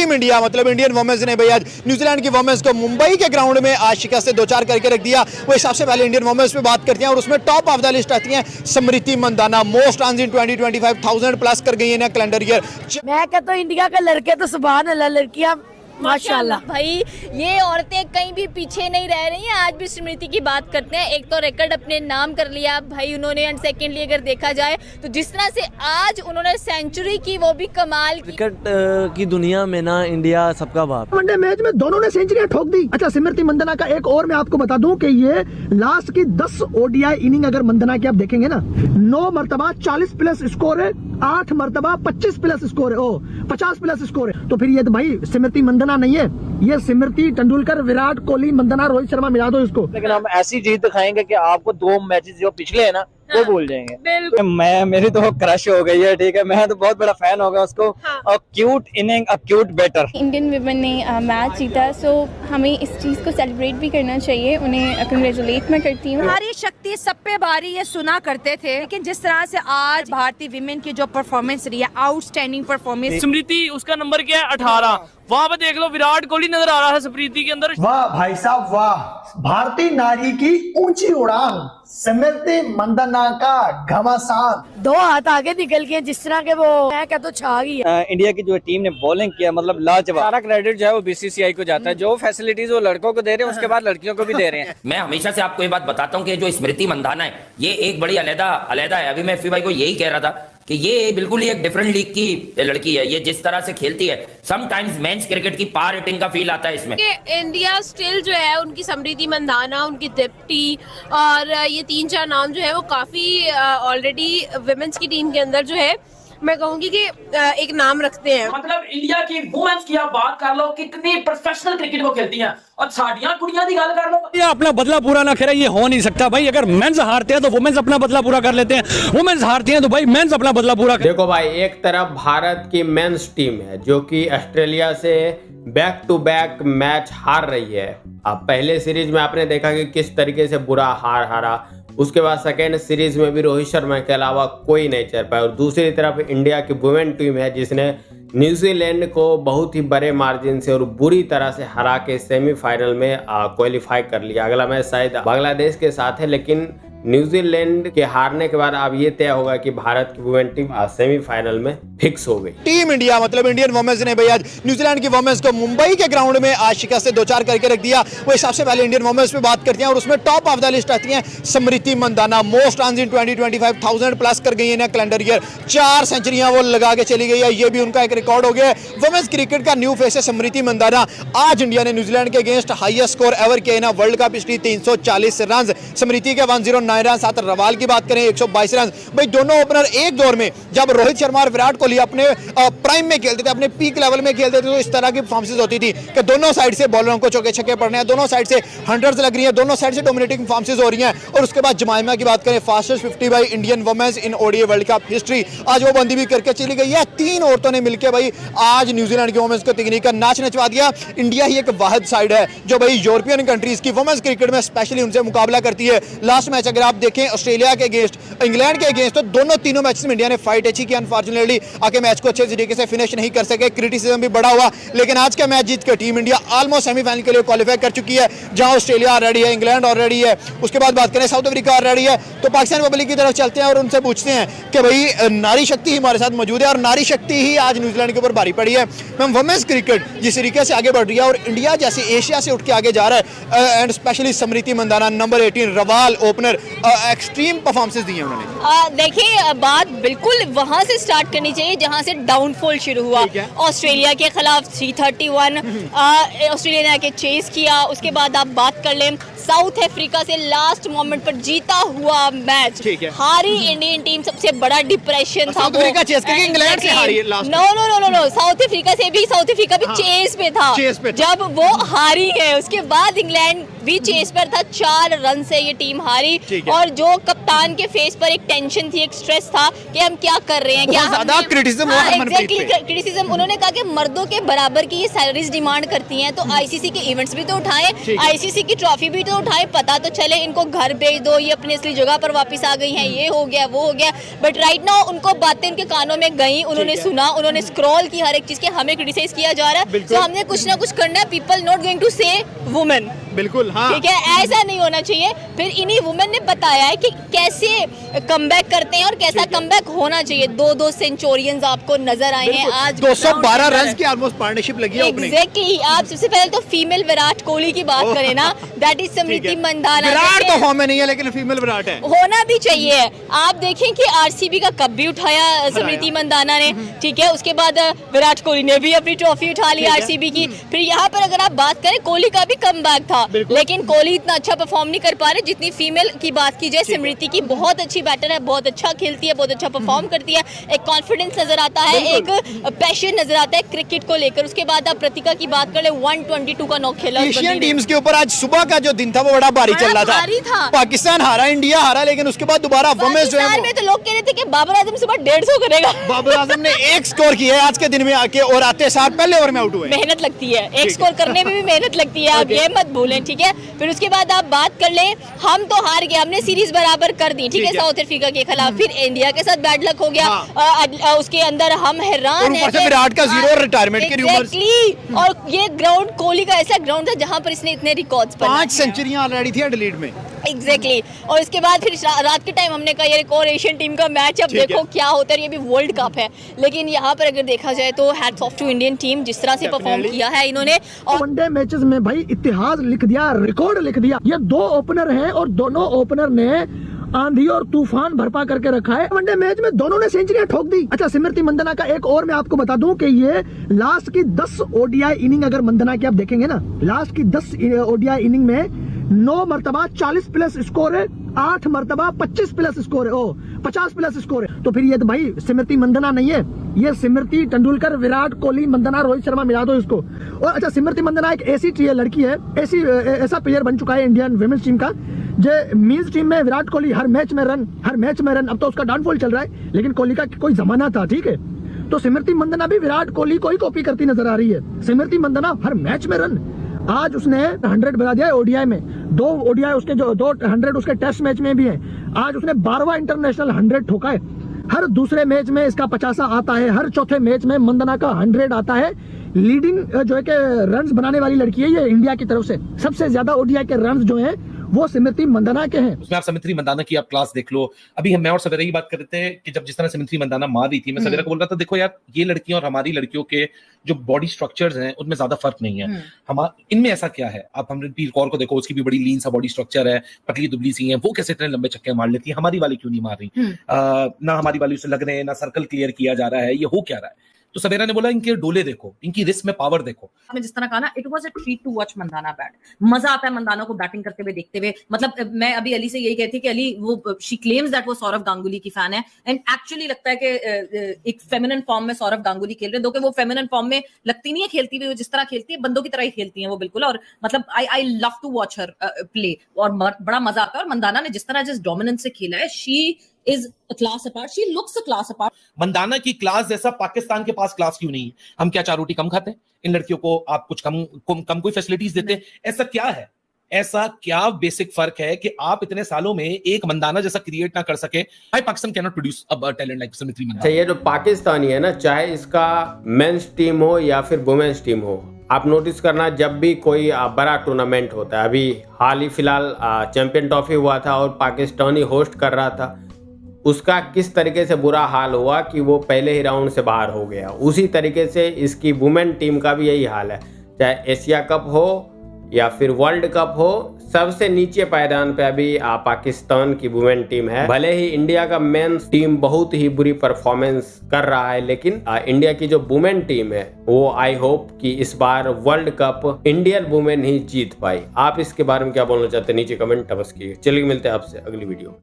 Team India मतलब Indian women's ने भाई आज न्यूजीलैंड की वुमेन्स को मुंबई के ग्राउंड में आज शिकस्त से 2-4 करके रख दिया। वो सबसे पहले इंडियन वुमेन्स पे बात करते हैं और उसमें टॉप ऑफ द लिस्ट आती हैं Smriti Mandhana. Most runs in 2025,000 plus कर गई है ना कैलेंडर ईयर। मैं कहता हूं इंडिया के लड़के तो सुभान अल्लाह, लड़कियां माशाल्लाह भाई ये औरतें कहीं भी पीछे नहीं रह रही हैं। आज भी स्मृति की बात करते हैं, एक तो रिकॉर्ड अपने नाम कर लिया भाई उन्होंने, एंड सेकेंडली अगर देखा जाए तो जिस तरह से आज उन्होंने सेंचुरी की वो भी कमाल की। क्रिकेट की दुनिया में ना इंडिया सबका बाप। वनडे मैच में दोनों ने सेंचुरियां ठोक दी। अच्छा, स्मृति मंदाना का एक और मैं आपको बता दूं कि ये लास्ट की 10 ओडीआई इनिंग अगर मंदाना की आप देखेंगे ना, 9 मरतबा 40 प्लस स्कोर है, 8 मरतबा 25 प्लस स्कोर है, 50 प्लस स्कोर है। तो फिर ये तो भाई स्मृति मंदाना नहीं है, ये स्मृति तेंदुलकर, विराट कोहली, मंदाना, रोहित शर्मा मिला दो इसको। लेकिन हम ऐसी जीत दिखाएंगे कि आपको 2 मैचेस जो पिछले हैं ना वो भूल जाएंगे। मेरी तो क्रश हो गई है, ठीक है, मैं तो बहुत बड़ा फैन हो गया उसको। और cute inning, a cute batter. Indian women ने मैच जीता, सो हमें इस चीज़ को सेलिब्रेट भी करना चाहिए। उन्हें कंग्रेचुलेट मैं करती हूँ। हमारी शक्ति सब पे भारी ये सुना करते थे, लेकिन जिस तरह से आज भारतीय विमेन की जो परफॉर्मेंस रही है, आउटस्टैंडिंग परफॉर्मेंस। स्मृति उसका नंबर क्या है 18, वहाँ पे देख लो विराट कोहली नजर आ रहा है स्मृति के अंदर। वाह भाई साहब वाह, भारतीय नारी की ऊंची उड़ान, स्मृति मंदाना का घमासान। 2 हाथ आगे निकल के जिस तरह के वो मैं कहता हूं छा गई है। इंडिया की जो टीम ने बॉलिंग किया मतलब लाजवाब। सारा क्रेडिट जो है वो बीसीसीआई को जाता है। जो फैसिलिटीज वो लड़कों को दे रहे हैं उसके बाद लड़कियों को भी दे रहे हैं। मैं हमेशा से आपको ये बात बताता हूँ कि जो स्मृति मंदाना है ये एक बड़ी अलग है। अभी मैं एफी भाई को यही कह रहा था कि ये बिल्कुल ही एक डिफरेंट लीग की लड़की है। ये जिस तरह से खेलती है समटाइम्स मेंस क्रिकेट की पावर हिटिंग का फील आता है इसमें। इंडिया स्टिल जो है उनकी स्मृति मंदाना, उनकी दीप्ति और ये 3-4 नाम जो है वो काफी ऑलरेडी वुमेन्स की टीम के अंदर जो है मैं कहूंगी कि एक नाम रखते हैं। मतलब इंडिया की वुमेन्स की आप बात कर लो कितनी प्रोफेशनल क्रिकेट वो खेलती हैं, और साडियां कुड़ियां की गल कर लो। ये अपना बदला पूरा ना करे, ये हो नहीं सकता भाई। अगर मेंस हारते हैं तो वुमेन्स अपना बदला पूरा कर लेते हैं, वुमेन्स हारती हैं तो भाई मेंस अपना बदला पूरा कर। देखो भाई, एक तरफ भारत की मेंस टीम है जो कि ऑस्ट्रेलिया से बैक टू बैक मैच हार रही है। अब पहले सीरीज में आपने देखा कि किस तरीके से बुरा हारा, उसके बाद सेकेंड सीरीज में भी रोहित शर्मा के अलावा कोई नहीं चल पाया। और दूसरी तरफ इंडिया की वुमेन टीम है जिसने न्यूजीलैंड को बहुत ही बड़े मार्जिन से और बुरी तरह से हरा के सेमीफाइनल में क्वालिफाई कर लिया। अगला मैच शायद बांग्लादेश के साथ है, लेकिन न्यूजीलैंड के हारने के बाद अब ये तय होगा कि भारत की वुमेन टीम सेमीफाइनल में फिक्स हो गई। टीम इंडिया मतलब इंडियन वुमेन्स ने भाई आज न्यूजीलैंड की वुमेन्स को मुंबई के ग्राउंड में आज शिकस्त से 2-4 करके रख दिया। वो सबसे पहले इंडियन वुमेन्स पे बात करते हैं और उसमें टॉप ऑफ द लिस्ट आती हैं Smriti Mandhana. Most runs in 2025,000 plus कर गई है ना कैलेंडर ईयर। 4 सेंचुरियां वो लगा के चली गई है, ये भी उनका एक रिकॉर्ड हो गया है। वुमेन्स क्रिकेट का न्यू फेस है स्मृति मंदाना। आज इंडिया ने न्यूजीलैंड के अगेंस्ट हाईएस्ट स्कोर एवर किया ना वर्ल्ड कप हिस्ट्री 340 रन। स्मृति के 109 रन, साथ रवाल की बात करें 122 रन। भाई दोनों ओपनर एक दौर में जब रोहित शर्मा और विराट कोहली अपने प्राइम में खेलते थे, अपने पीक लेवल में खेलते थे, तो इस तरह की परफॉर्मेंस होती थी कि दोनों साइड से बॉलरों को चौके छक्के पड़ने हैं, दोनों साइड से हंड्रेड्स लग रही हैं, दोनों साइड से डोमिनेटिंग परफॉर्मेंस हो रही हैं। और उसके बाद जमाइमा की बात करें, fastest 50 by Indian women's in ODI World Cup history, आज वो बंदी भी करके चली गई है। 3 औरतों ने मिलकर भाई आज न्यूजीलैंड की वुमेन्स को तकनीक का नाच नचवा दिया। इंडिया ही एक वाहिद साइड है जो भाई यूरोपियन कंट्रीज की वुमेन्स क्रिकेट में स्पेशली उनसे मुकाबला करती है। लास्ट मैच अगर आप देखें ऑस्ट्रेलिया के अगेंस्ट, इंग्लैंड के अगेंस्ट, तो तीनों मैचेस में इंडिया ने फाइट अच्छी की। अनफॉर्चुनेटली आके मैच को अच्छे तरीके से फिनिश नहीं कर सके, क्रिटिसिज्म भी बड़ा हुआ, लेकिन आज का मैच जीत कर टीम इंडिया ऑलमोस्ट सेमीफाइनल के लिए क्वालिफाई कर चुकी है, जहां ऑस्ट्रेलिया ऑलरेडी है, इंग्लैंड ऑलरेडी है। उसके बाद बात करें साउथ अफ्रीका ऑलरेडी है। तो पाकिस्तान पब्लिक की तरफ चलते हैं और उनसे पूछते हैं कि भाई नारी शक्ति ही हमारे साथ मौजूद है और नारी शक्ति ही आज न्यूजीलैंड के ऊपर भारी पड़ी है। मैम, वुमेन्स क्रिकेट जिस तरीके से आगे बढ़ रही है और इंडिया जैसे एशिया से उठ के आगे जा रहा है, and specially Smriti Mandhana number 18 Rawal opener, extreme performance दी है उन्होंने। देखिए बात बिल्कुल वहां से स्टार्ट करनी चाहिए जहां से डाउनफॉल शुरू हुआ। ऑस्ट्रेलिया के खिलाफ 331 ऑस्ट्रेलिया ने आके चेस किया। उसके बाद आप बात कर लें साउथ अफ्रीका से लास्ट मोमेंट पर जीता हुआ मैच, हारी इंडियन टीम, सबसे बड़ा डिप्रेशन था। साउथ अफ्रीका चेस करके इंग्लैंड से हारी है लास्ट। नो, साउथ अफ्रीका भी चेस पे था जब वो हारी है। उसके बाद इंग्लैंड भी चेस पर था, 4 रन से ये टीम हारी। और जो कप्तान के फेस पर एक टेंशन थी, एक स्ट्रेस था कि हम क्या कर रहे हैं, क्या ज्यादा क्रिटिसिज्म हुआ हरमनप्रीत पे। क्रिटिसिज्म उन्होंने कहा कि मर्दों के बराबर की ये सैलरीज डिमांड करती हैं, तो आईसीसी के इवेंट्स भी तो उठाएं, आईसीसी की ट्रॉफी भी तो उठाएं, पता तो चले, इनको घर भेज दो, ये अपनी असली जगह पर वापस आ गई हैं, ये हो गया वो हो गया। बट राइट नाउ उनको बातें उनके कानों में गई, उन्होंने सुना, उन्होंने स्क्रॉल की हर एक चीज के, हमें क्रिटिसाइज किया जा रहा है, तो हमने कुछ ना कुछ करना है। पीपल नॉट गोइंग टू से वुमेन, बिल्कुल हाँ, ठीक है, ऐसा नहीं होना चाहिए। फिर इन्हीं वुमेन ने बताया है कि कैसे कमबैक करते हैं और कैसा कमबैक होना चाहिए। 2-2 सेंचुरियंस आपको नजर आए हैं आज, 212 रन की ऑलमोस्ट पार्टनरशिप लगी है ओपनिंग। एग्जैक्टली। आप सबसे पहले तो फीमेल विराट कोहली की बात करें ना, दैट इज स्मृति मंदाना। विराट तो फॉर्म में नहीं है, लेकिन फीमेल विराट है, होना भी चाहिए। आप देखें कि आरसीबी का कप भी उठाया स्मृति मंदाना ने, ठीक है, उसके बाद विराट कोहली ने भी अपनी ट्रॉफी उठा ली आरसीबी की। फिर यहाँ पर अगर आप बात करें, कोहली का भी कमबैक था, लेकिन कोहली इतना अच्छा परफॉर्म नहीं कर पा रहे जितनी फीमेल की बात की जाए। स्मृति की बहुत अच्छी बैटर है, बहुत अच्छा खेलती है, बहुत अच्छा परफॉर्म करती है, एक कॉन्फिडेंस नजर आता है, एक पैशन नजर आता है क्रिकेट को लेकर। उसके बाद आप प्रतिका की बात करें, 122 का नॉक खेला एशियन टीम्स के ऊपर। आज सुबह का जो दिन था वो बड़ा भारी चल रहा था, पाकिस्तान हारा, इंडिया हारा, लेकिन उसके बाद दोबारा वुमेन्स जो है में तो लोग कह रहे थे कि बाबर आजम सुबह 150 करेगा। बाबर आजम ने एक स्कोर किया है आज के दिन में आके, और आते साथ पहले ओवर में आउट हुए। मेहनत लगती है, एक स्कोर करने में भी मेहनत लगती है, आप ये मत भूलें, ठीक है। फिर उसके बाद आप बात कर लें, हम तो हार गए, हमने सीरीज बराबर कर दी, ठीक है, साउथ अफ्रीका के खिलाफ। फिर इंडिया के साथ बैड लक हो गया, उसके अंदर हम हैरान हैं। विराट का 0 रिटायरमेंट के रूमर्स। और ये ग्राउंड कोहली का ऐसा ग्राउंड था जहां पर इसने इतने रिकॉर्ड्स 5 सेंचुरियां ऑलरेडी थी एडिलेड में। एग्जैक्टली। और इसके बाद फिर रात के टाइम हमने कहा ये एक और एशियन टीम का मैच, अब देखो क्या होता है, ये भी वर्ल्ड कप है। लेकिन यहाँ पर अगर देखा जाए तो hats off to Indian team, जिस तरह से परफॉर्म किया है इन्होंने। और वनडे मैचेस में भाई इतिहास लिख दिया, रिकॉर्ड लिख दिया। ये 2 ओपनर हैं और दोनों ओपनर ने आंधी और तूफान भरपा करके रखा है। वनडे मैच में दोनों ने सेंचुरियां ठोक दी। अच्छा, स्मृति मंदाना का एक और मैं आपको बता दूं कि ये लास्ट की 10 ओडीआई इनिंग अगर मंदाना की आप देखेंगे ना, लास्ट की 10 ओडीआई इनिंग में 9 मरतबा 40 प्लस स्कोर है, 8 मरतबा 25 प्लस स्कोर है, 50 प्लस स्कोर है। तो फिर ये तो भाई स्मृति मंदाना नहीं है, ये स्मृति तेंदुलकर, विराट कोहली, मंदाना, रोहित शर्मा मिला दो इसको। और अच्छा, स्मृति मंदाना एक ऐसी लड़की है, ऐसा प्लेयर बन चुका है इंडियन वुमेन्स टीम का, जो मीन्स टीम में विराट कोहली हर मैच में रन। अब तो उसका डाउनफॉल चल रहा है, लेकिन कोहली का कोई जमाना था, ठीक है। तो स्मृति मंदाना भी विराट कोहली को ही कॉपी करती नजर आ रही है। स्मृति मंदाना हर मैच में रन, आज उसने 100 बना दिया है ओडीआई में, 2 ओडीआई उसके जो 200 उसके टेस्ट मैच में भी है। आज उसने 12वां इंटरनेशनल 100 ठोका है। हर दूसरे मैच में इसका 50 आता है, हर चौथे मैच में मंदाना का 100 आता है। लीडिंग जो है कि रन्स बनाने वाली लड़की है ये इंडिया की तरफ से। सबसे ज्यादा ओडीआई के रन्स जो हैं वो स्मृति मंदाना के हैं। उसमें आप स्मृति मंदाना की आप क्लास देख लो। अभी मैं और सवेरा की बात कर रहे थे कि जब जिस तरह स्मृति मंदाना मार रही थी, मैं सवेरा को बोल रहा था, देखो यार, ये लड़कियां और हमारी लड़कियों के जो बॉडी स्ट्रक्चर्स हैं उनमें ज्यादा फर्क नहीं है। इनमें ऐसा क्या है? आप हमरीत कौर को देखो, उसकी भी बड़ी लीन सा बॉडी स्ट्रक्चर है, पतली दुबली सी है, वो कैसे इतने लंबे छक्के मार लेती है, हमारी वाली क्यों नहीं मार रही? ना हमारी वाली उसे लग रहे हैं, ना सर्कल क्लियर किया जा रहा है, ये हो क्या रहा है? तो सवेरा ने बोला इनके डोले देखो, इनकी रिस्ट में पावर देखो। आपने जिस तरह कहा ना, it was a treat to watch Mandhana bat. मजा आता है मंदाना को बैटिंग करते हुए देखते हुए। मतलब मैं अभी अली से यही कहती कि अली वो शी क्लेम्स दैट वो सौरव गांगुली की फैन है, एंड एक्चुअली लगता है कि एक फेमिनिन फॉर्म में सौरव गांगुली खेल रहे हैं, दो कि वो फेमिनिन फॉर्म में लगती नहीं है खेलती हुई, वो जिस तरह खेलती है बंदों की तरह ही खेलती है वो बिल्कुल। और मतलब I love to watch her play, और बड़ा मजा आता है। और मंदाना ने जिस डोमिनेंस से खेला है, she is a class apart, she looks a class apart. Mandhana की क्लास जैसा पाकिस्तान के पास क्लास क्यों नहीं है? हम क्या 4 रोटी कम खाते हैं? इन लड़कियों को आप कुछ कम कोई फैसिलिटीज देते हैं? ऐसा क्या है? ऐसा क्या बेसिक फर्क है कि आप इतने सालों में एक मंदाना जैसा क्रिएट ना कर सके? हाई Pakistan cannot produce a talent like Smriti Mandhana. ये जो पाकिस्तानी है ना, चाहे इसका मेंस टीम हो या फिर वुमेन्स टीम हो, आप नोटिस करना, जब भी कोई बड़ा टूर्नामेंट होता है, अभी हाल ही फिलहाल चैंपियन ट्रॉफी हुआ था और पाकिस्तानी होस्ट कर रहा था, उसका किस तरीके से बुरा हाल हुआ कि वो पहले ही राउंड से बाहर हो गया। उसी तरीके से इसकी वुमेन टीम का भी यही हाल है, चाहे एशिया कप हो या फिर वर्ल्ड कप हो, सबसे नीचे पायदान पे अभी पाकिस्तान की वुमेन टीम है। भले ही इंडिया का मेंस टीम बहुत ही बुरी परफॉर्मेंस कर रहा है, लेकिन इंडिया की जो वुमेन टीम है वो आई होप कि इस बार वर्ल्ड कप इंडियन वुमेन ही जीत पाई। आप इसके बारे में क्या बोलना चाहते हैं? नीचे कमेंट अवश्य कीजिए। चलिए मिलते हैं आपसे अगली वीडियो।